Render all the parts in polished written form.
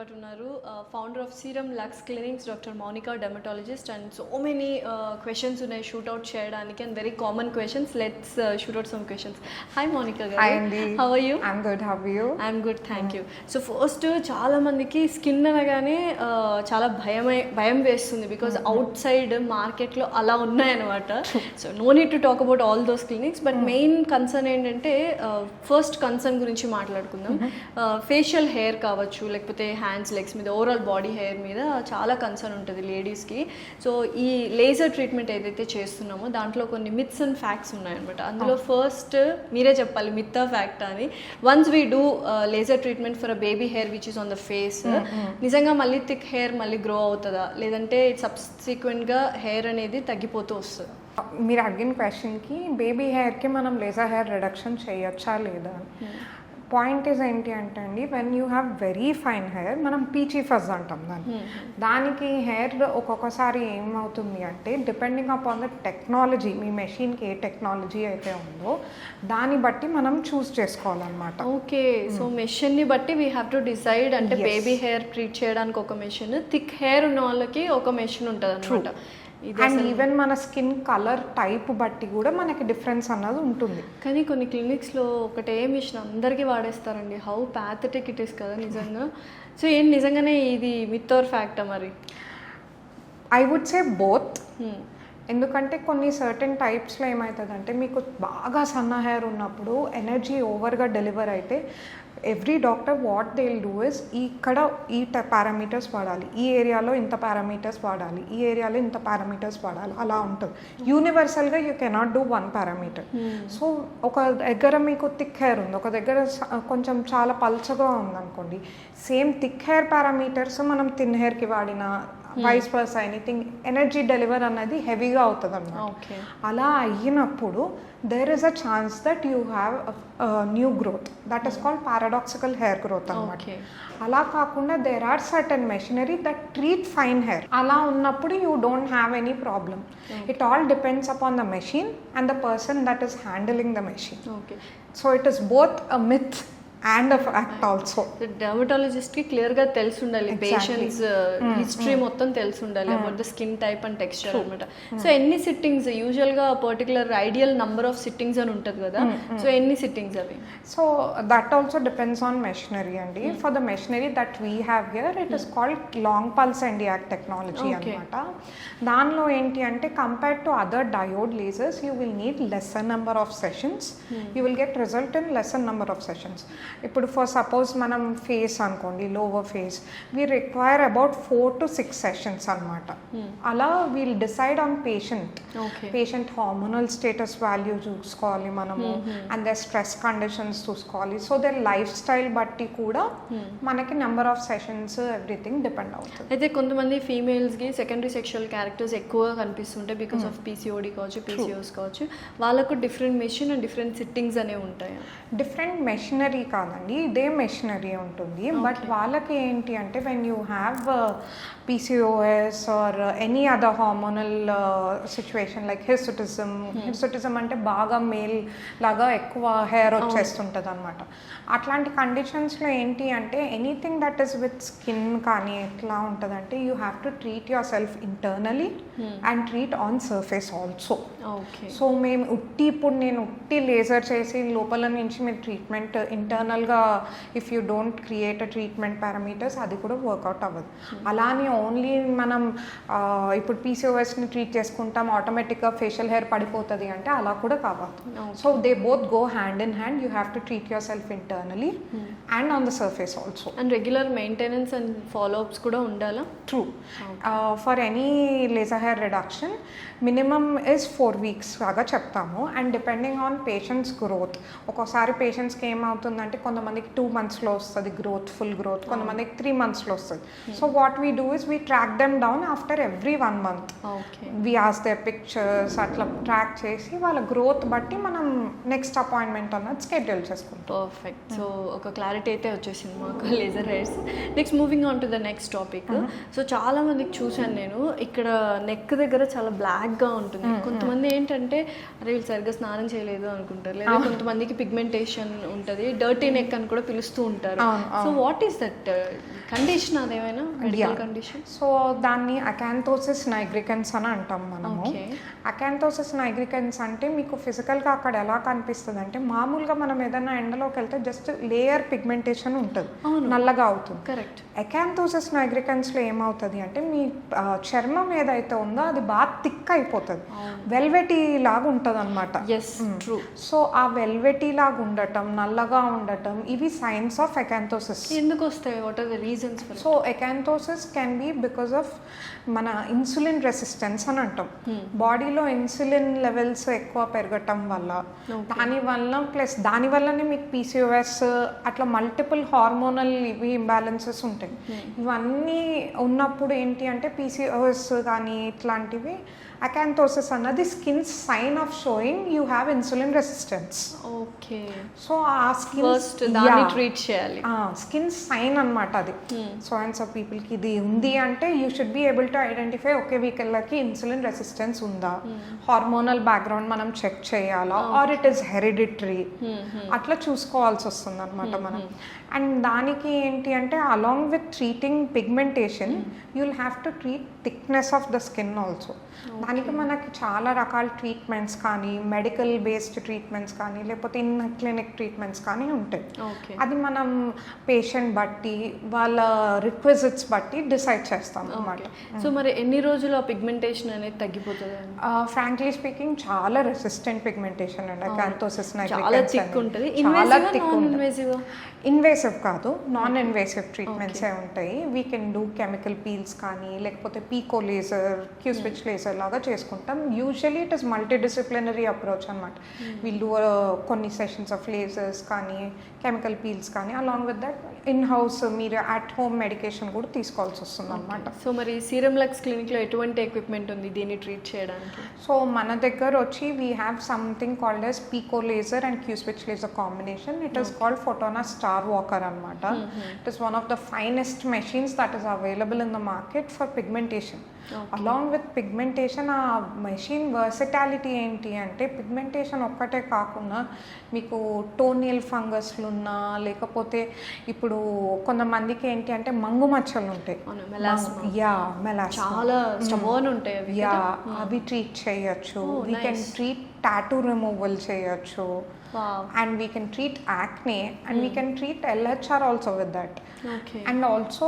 పాటు ఉన్నారు founder of serum lux clinics doctor Mounika dermatologist and so many questions ఉన్నాయి shootout చేయడానికి and very common questions let's shootout some questions. Hi Mounika గారు. Hi అండి. How are you? I'm good. How are you? I'm good, thank you. So first చాలా మందికి skin అనగానే చాలా భయం వేస్తుంది బికాజ్ అవుట్ సైడ్ మార్కెట్లో అలా ఉన్నాయన్నమాట. So no need to talk about all those clinics but main concern ఏంటంటే ఫస్ట్ కన్సర్న్ గురించి మాట్లాడుకుందాం. ఫేషియల్ హెయిర్ కావచ్చు లేకపోతే హ్యాండ్స్ లెగ్స్ మీద ఓవరాల్ బాడీ హెయిర్ మీద చాలా కన్సర్న్ ఉంటుంది లేడీస్కి. సో ఈ లేజర్ ట్రీట్మెంట్ ఏదైతే చేస్తున్నామో దాంట్లో కొన్ని మిత్స్ అండ్ ఫ్యాక్ట్స్ ఉన్నాయన్నమాట. అందులో ఫస్ట్ మీరే చెప్పాలి మిత్తా ఫ్యాక్ట్ అని. Once we do laser treatment for a baby hair which is on the face, నిజంగా మళ్ళీ థిక్ హెయిర్ మళ్ళీ గ్రో అవుతుందా లేదంటే సబ్సిక్వెంట్గా హెయిర్ అనేది తగ్గిపోతూ వస్తుంది? మీరు అడిగిన క్వశ్చన్కి బేబీ హెయిర్కి మనం లేజర్ హెయిర్ రిడక్షన్ చేయొచ్చా లేదా పాయింట్ ఈజ్ ఏంటి అంటే అండి, when you have very fine hair మనం పీచీ ఫజ్ అంటాం దానికి హెయిర్ ఒక్కొక్కసారి ఏమవుతుంది అంటే డిపెండింగ్ అపాన్ ద టెక్నాలజీ, మీ మెషిన్కి ఏ టెక్నాలజీ అయితే ఉందో దాన్ని బట్టి మనం చూస్ చేసుకోవాలన్నమాట. ఓకే, సో మెషిన్ని బట్టి వీ హ్యావ్ టు డిసైడ్. అంటే బేబీ హెయిర్ ట్రీట్ చేయడానికి ఒక మెషిన్, థిక్ హెయిర్ ఉన్న వాళ్ళకి ఒక మెషిన్ ఉంటుంది అనమాట. అండ్ ఈవెన్ మన స్కిన్ కలర్ టైప్ బట్టి కూడా మనకి డిఫరెన్స్ అన్నది ఉంటుంది. కానీ కొన్ని క్లినిక్స్లో ఒకటే మిషన్ అందరికీ వాడేస్తారండి. హౌ ప్యాథటిక్ ఇట్ ఈస్ కదా నిజంగా. సో ఏం నిజంగానే ఇది మిత్ ఆర్ ఫ్యాక్టా మరి? I would say both. ఎందుకంటే కొన్ని సర్టెన్ టైప్స్లో ఏమవుతుందంటే మీకు బాగా సన్న హెయిర్ ఉన్నప్పుడు ఎనర్జీ ఓవర్గా డెలివర్ అయితే every doctor what they will do is ఇక్కడ ఈ పారామీటర్స్ వాడాలి, ఈ ఏరియాలో ఇంత పారామీటర్స్ వాడాలి, ఈ ఏరియాలో ఇంత పారామీటర్స్ వాడాలి, అలా ఉంటుంది. యూనివర్సల్గా you cannot do one parameter. So ఒక దగ్గర మీకు థిక్ హెయిర్ ఉంది, ఒక దగ్గర కొంచెం చాలా పల్చగా ఉందనుకోండి, సేమ్ థిక్ హెయిర్ పారామీటర్స్ మనం థిన్ హెయిర్కి వాడిన vice versa anything energy deliver అనేది హెవీగా అవుతుంది అన్నమాట. అలా అయినప్పుడు there is a chance that you have new growth that is called paradoxical hair growth అనమాట. అలా కాకుండా there are certain machinery that treat fine hair. అలా ఉన్నప్పుడు you don't have any problem. It all depends upon the machine and the person that is handling the machine. So it is both a myth and a fact also. డెర్మటాలజిస్ట్కి క్లియర్గా తెలిసి ఉండాలి, patients history మొత్తం తెలిసి ఉండాలి about the skin type and texture అనమాట. So ఎన్ని sittings యూజువల్గా particular ideal number of sittings అని ఉంటుంది కదా, సో ఎన్ని సిట్టింగ్స్ అవి? So that also depends on machinery అండి. For the machinery that we have here it is called long pulse and YAG technology అనమాట. దానిలో ఏంటి అంటే compared to other diode lasers you will need lesser number of sessions, you will get result in lesser number of sessions. ఇప్పుడు for suppose మనం face అనుకోండి, lower face, we require about 4 to 6 sessions అనమాట. అలా we'll decide on patient hormonal status value చూసుకోవాలి మనము, and the stress conditions చూసుకోవాలి. So their life style బట్టి కూడా మనకి number of sessions everything depend అవుతుంది. అయితే కొంతమంది ఫీమేల్స్కి సెకండరీ సెక్షువల్ క్యారెక్టర్స్ ఎక్కువగా కనిపిస్తుంటాయి బికాస్ ఆఫ్ పీసీఓడి కావచ్చు, పీసీఓస్ కావచ్చు. వాళ్ళకు different machine and different sittings అనేవి ఉంటాయి. డిఫరెంట్ మెషినరీ కాదండి, ఇదే మెషినరీ ఉంటుంది. బట్ వాళ్ళకి ఏంటి అంటే when you have PCOS or any other hormonal situation like hirsutism అంటే బాగా మేల్ లాగా ఎక్కువ హెయిర్ వచ్చేస్తుంటుంది అనమాట. అట్లాంటి కండిషన్స్లో ఏంటి అంటే anything that is with skin కానీ ఎట్లా ఉంటుందంటే you have to treat your self internally and treat on surface also. So మేము ఇప్పుడు నేను ఉట్టి లేజర్ చేసి లోపల నుంచి మీరు ట్రీట్మెంట్ ఇంటర్నల్గా if you don't create a treatment parameters అది కూడా వర్కౌట్ అవ్వదు. అలానే ఓన్లీ మనం ఇప్పుడు పీసీఓఎస్ని ట్రీట్ చేసుకుంటాం ఆటోమేటిక్గా ఫేషియల్ హెయిర్ పడిపోతుంది అంటే అలా కూడా కావాలి. So they both go hand in hand. You have to treat your self internally and on the surface also. And regular maintenance and follow-ups కూడా ఉండాలా? True. For any laser hair reduction minimum is 4 weeks లాగా చెప్తాము. And depending on patients growth, ఒక్కోసారి పేషెంట్స్కి ఏమవుతుందంటే కొంతమందికి 2 monthsలో వస్తుంది growth, full growth, కొంతమందికి 3 monthsలో వస్తుంది. So what we do is is we track them down after every 1 month. Okay. We ask their pictures, అట్లా ట్రాక్ చేసి వాళ్ళ గ్రోత్ బట్టి మనం నెక్స్ట్ అపాయింట్మెంట్ అన్నది స్కెడ్యూల్ చేసుకుంటాం. పర్ఫెక్ట్. సో ఒక క్లారిటీ అయితే వచ్చేసింది మాకు laser hairs. Next moving on to the next topic. So చాలా మందికి చూశాను నేను, ఇక్కడ నెక్ దగ్గర చాలా బ్లాక్గా ఉంటుంది. కొంతమంది ఏంటంటే అరే వీళ్ళు సరిగ్గా స్నానం చేయలేదు అనుకుంటారు, లేదా కొంతమందికి పిగ్మెంటేషన్ ఉంటుంది, డర్టీ నెక్ అని కూడా పిలుస్తూ ఉంటారు. So what is that condition? అదేమైనా మెడికల్ కండిషన్? సో దాన్ని అకాంతోసిస్ నైగ్రికన్స్ అని అంటాం మనము. అకాంతోసిస్ నైగ్రికన్స్ అంటే మీకు ఫిజికల్గా అక్కడ ఎలా కనిపిస్తుంది అంటే, మామూలుగా మనం ఏదైనా ఎండలోకి వెళ్తే జస్ట్ లేయర్ పిగ్మెంటేషన్ ఉంటుంది, నల్లగా అవుతుంది. కరెక్ట్. అకాంతోసిస్ నైగ్రికన్స్లో ఏమవుతుంది అంటే మీ చర్మం ఏదైతే ఉందో అది బాగా థిక్ అయిపోతుంది, వెల్వెటీ లాగా ఉంటుంది అనమాట. ట్రూ. సో ఆ వెల్వెటీ లాగా ఉండటం, నల్లగా ఉండటం, ఇవి సైన్స్ ఆఫ్ అకాంతోసిస్. ఎందుకు వస్తాయి? What are the reasons? So acanthosis can be because of మన ఇన్సులిన్ రెసిస్టెన్స్ అని అంటాం. బాడీలో ఇన్సులిన్ లెవెల్స్ ఎక్కువ పెరగటం వల్ల, దానివల్లనే మీకు పీసీఓఎస్ అట్లా మల్టిపుల్ హార్మోనల్ ఇవి ఇంబ్యాలెన్సెస్ ఉంటాయి. ఇవన్నీ ఉన్నప్పుడు ఏంటి అంటే పీసీఓఎస్ కానీ ఇట్లాంటివి, అకాంతోసిస్ అన్నది skin sign of showing you have insulin resistance. Okay. So ఆ స్కిన్ దాన్ని ట్రీట్ చేయాలి, స్కిన్ సైన్ అనమాట అది. సో అండ్ సో పీపుల్కి ఇది ఉంది అంటే you should be able to identify, okay వీళ్ళకి ఇన్సులిన్ రెసిస్టెన్స్ ఉందా, హార్మోనల్ బ్యాక్గ్రౌండ్ మనం చెక్ చేయాలా, ఆర్ ఇట్ ఈస్ హెరిడిటరీ, అట్లా చూసుకోవాల్సి వస్తుంది అనమాట మనం. అండ్ దానికి ఏంటి అంటే along with treating pigmentation you will have to treat thickness of the skin also. దానికి మనకి చాలా రకాల ట్రీట్మెంట్స్ కానీ, మెడికల్ బేస్డ్ ట్రీట్మెంట్స్ కానీ, లేకపోతే ఇన్ క్లినిక్ ట్రీట్మెంట్స్ కానీ ఉంటాయి. అది మనం పేషెంట్ బట్టి వాళ్ళ రిక్విజిట్స్ బట్టి డిసైడ్ చేస్తాం అన్నమాట. సో మరి ఎన్ని రోజులు ఆ పిగ్మెంటేషన్ అనేది తగ్గిపోతుంది? ఫ్రాంక్లీ స్పీకింగ్ చాలా రెసిస్టెంట్ పిగ్మెంటేషన్ అండి అకాంతోసిస్ నైగ్రికన్స్. చాలా థిక్ ఉంటుంది. ఇన్వేసివ్ కాదు, నాన్ ఇన్వేసివ్ ట్రీట్మెంట్సే ఉంటాయి. We can do chemical peels కానీ, లేకపోతే పీకో లేజర్, క్యూ స్విచ్ లేజర్ లాగా చేసుకుంటాం. Usually it is multi disciplinary approach అనమాట. వీళ్ళు కొన్ని సెషన్స్ ఆఫ్ లేజర్స్ కానీ, కెమికల్ పీల్స్ కానీ, along with that in house మీరు అట్ హోమ్ మెడికేషన్ కూడా తీసుకోవాల్సి వస్తుంది అనమాట. సో మరి సీరం లక్స్ క్లినిక్లో ఎటువంటి ఎక్విప్మెంట్ ఉంది దీన్ని ట్రీట్ చేయడానికి? సో మన దగ్గర వచ్చి we have something called S pico laser and Q switch laser combination. It is called Fotona StarWalker అనమాట. It is one of the finest machines that is available in the market for pigmentation. Along with pigmentation ఆ machine versatility ఏంటి అంటే, pigmentation ఒక్కటే కాకుండా మీకు టోనియల్ ఫంగస్లు ఉన్నా, లేకపోతే ఇప్పుడు కొంతమందికి ఏంటి అంటే మంగు మచ్చలు ఉంటాయి, చాలా స్టబర్న్ ఉంటాయి అవి. అవి ట్రీట్ చేయొచ్చు. We can treat tattoo removal చేయొచ్చు. And we can treat acne and we can treat LHR also with that. And also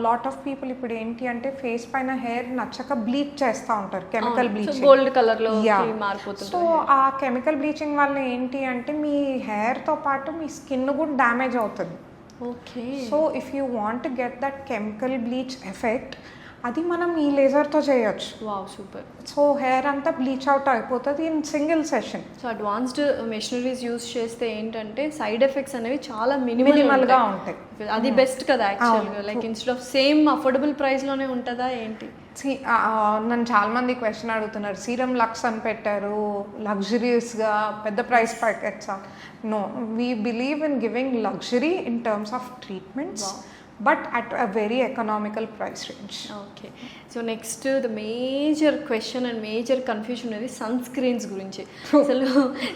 lot of people ఇప్పుడు ఏంటి అంటే ఫేస్ పైన హెయిర్ నచ్చక బ్లీచ్ చేస్తూ ఉంటారు, కెమికల్ బ్లీచింగ్, గోల్డ్ కలర్ లో మారిపోతుంది. సో ఆ కెమికల్ బ్లీచింగ్ వల్ల ఏంటి అంటే మీ హెయిర్ తో పాటు మీ స్కిన్ కూడా డ్యామేజ్ అవుతుంది. So if you want to get that chemical bleach effect, అది మనం ఈ లేజర్తో చేయొచ్చు. Wow, super. సో హెయిర్ అంతా బ్లీచ్ అవుట్ అయిపోతుంది in single session. So advanced machineries use చేస్తే ఏంటంటే సైడ్ ఎఫెక్ట్స్ అనేవి చాలా మినిమల్గా ఉంటాయి. అది బెస్ట్ కదా యాక్చువల్గా. Like instead of same affordable ప్రైస్లోనే ఉంటుందా ఏంటి? నన్ను చాలా మంది క్వశ్చన్ అడుగుతున్నారు, సీరం లక్స్ అని పెట్టారు, లగ్జరీస్గా పెద్ద ప్రైస్ ప్యాకెట్సా? No, we believe in giving luxury in terms of treatments, but at a very economical price range. Okay. So next the major question and major confusion అనేది సన్ స్క్రీన్స్ గురించి. అసలు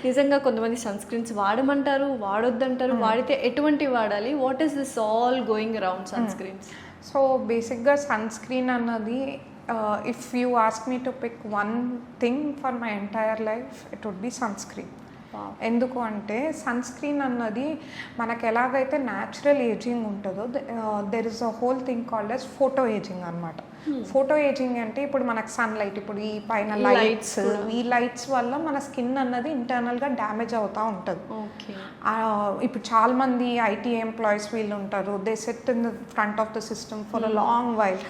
నిజంగా కొంతమంది సన్ స్క్రీన్స్ వాడమంటారు, వాడొద్దంటారు, వాడితే ఎటువంటి వాడాలి? What is this all going around sunscreens? So బేసిక్గా sunscreen అన్నది, if you ask me to pick one thing for my entire life, it would be sunscreen. ఎందుకు అంటే సన్ స్క్రీన్ అన్నది మనకు ఎలాగైతే న్యాచురల్ ఏజింగ్ ఉంటుందో, there is a whole thing called as photo ageing అనమాట. Photo ageing అంటే ఇప్పుడు మనకు సన్లైట్, ఇప్పుడు ఈ పైన లైట్స్, ఈ లైట్స్ వల్ల మన స్కిన్ అన్నది ఇంటర్నల్గా డ్యామేజ్ అవుతూ ఉంటుంది. ఇప్పుడు చాలా మంది ఐటీ ఎంప్లాయీస్ వీళ్ళు ఉంటారు, they set in the front of the system for a long while,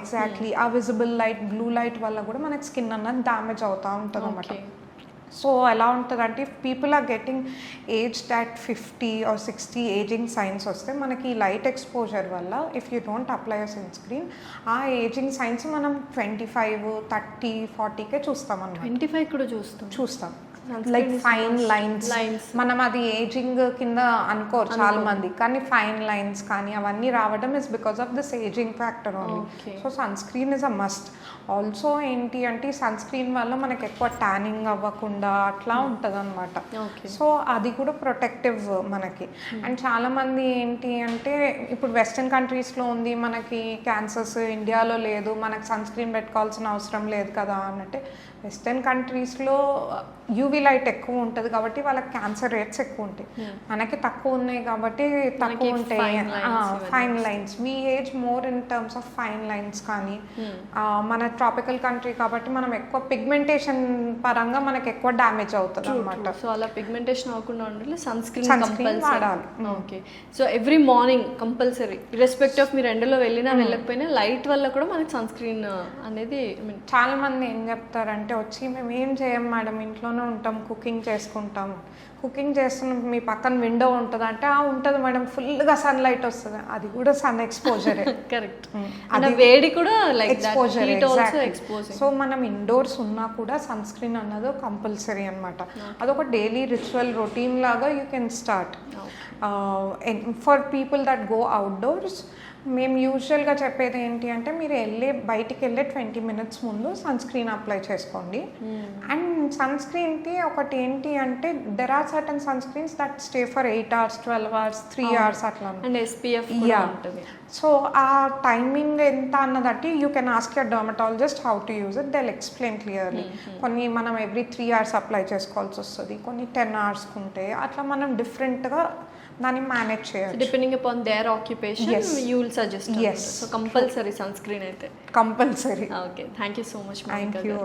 exactly ఆ విజిబుల్ లైట్, బ్లూ లైట్ వల్ల కూడా మనకి స్కిన్ అన్నది డ్యామేజ్ అవుతూ ఉంటుంది అనమాట. సో ఎలా ఉంటుందంటే if people are getting aged at 50 or 60 ageing signs వస్తే మనకి ఈ లైట్ ఎక్స్పోజర్ వల్ల if you don't apply a sunscreen ఆ ఏజింగ్ సైన్స్ మనం 25, 30, 40కే చూస్తాం అన్నమాట. 25 కూడా చూస్తాం. లైక్ ఫైన్ లైన్స్ మనం అది ఏజింగ్ కింద అనుకోరు చాలా మంది, కానీ ఫైన్ లైన్స్ కానీ అవన్నీ రావడం is because of this ageing factor only. So sunscreen is a must. Also ఏంటి అంటే సన్ స్క్రీన్ వల్ల మనకి ఎక్కువ ట్యానింగ్ అవ్వకుండా అట్లా ఉంటుంది అనమాట. సో అది కూడా ప్రొటెక్టివ్ మనకి. అండ్ చాలామంది ఏంటి అంటే ఇప్పుడు వెస్టర్న్ కంట్రీస్లో ఉంది మనకి క్యాన్సర్స్, ఇండియాలో లేదు, మనకు సన్ స్క్రీన్ పెట్టుకోవాల్సిన అవసరం లేదు కదా అన్నట్టే. వెస్టర్న్ కంట్రీస్లో యూవీ లైట్ ఎక్కువ ఉంటుంది కాబట్టి వాళ్ళకి క్యాన్సర్ రేట్స్ ఎక్కువ ఉంటాయి, మనకి తక్కువ ఉన్నాయి కాబట్టి తక్కువ ఉంటాయి. Fine lines we age more in terms of fine lines కానీ మన ట్రాపికల్ కంట్రీ కాబట్టి మనం ఎక్కువ పిగ్మెంటేషన్ పరంగా మనకి ఎక్కువ డ్యామేజ్ అవుతుంది అనమాట. సో అలా పిగ్మెంటేషన్ అవ్వకుండా ఉండాలి సన్ స్క్రీన్ వాడాలి. Okay, so every morning compulsory respect of మీరు ఎండలో వెళ్ళినా వెళ్ళకపోయినా లైట్ వల్ల కూడా మనకి సన్ స్క్రీన్ అనేది. చాలా మంది ఏం చెప్తారంటే వచ్చి మేము ఏం చేయం మేడం, ఇంట్లోనే ఉంటాం, కుకింగ్ చేసుకుంటాము. కుకింగ్ చేస్తున్న మీ పక్కన విండో ఉంటుంది అంటే ఉంటుంది మేడం, ఫుల్గా సన్ లైట్ వస్తుంది, అది కూడా సన్ ఎక్స్పోజరే. కరెక్ట్, అది వేడి కూడా ఎక్స్పోజర్. సో మనం ఇండోర్స్ ఉన్నా కూడా సన్ స్క్రీన్ అన్నది కంపల్సరీ అనమాట. అదొక డైలీ రిచువల్ రొటీన్ లాగా you can start. For people that go outdoors మేము యూజువల్గా చెప్పేది ఏంటి అంటే మీరు బయటికి వెళ్ళే 20 minutes ముందు సన్ స్క్రీన్ అప్లై చేసుకోండి. అండ్ సన్ స్క్రీన్కి ఒకటి ఏంటి అంటే there are certain sunscreens that stay for 8 hours, 12 hours, 3 hours అట్లా. అండ్ SPF ఉంటుంది. సో ఆ టైమింగ్ ఎంత అన్నదట్టి you can ask your dermatologist how to use it, they will explain clearly. కొన్ని మనం ఎవ్రీ 3 hours అప్లై చేసుకోవాల్సి వస్తుంది, కొన్ని 10 hours ఉంటే అట్లా మనం డిఫరెంట్గా దాన్ని మేనేజ్ చేయాలి. Depending upon their occupation you will suggest. So compulsory sunscreen అయితే compulsory. Okay, thank you so much. Thank you.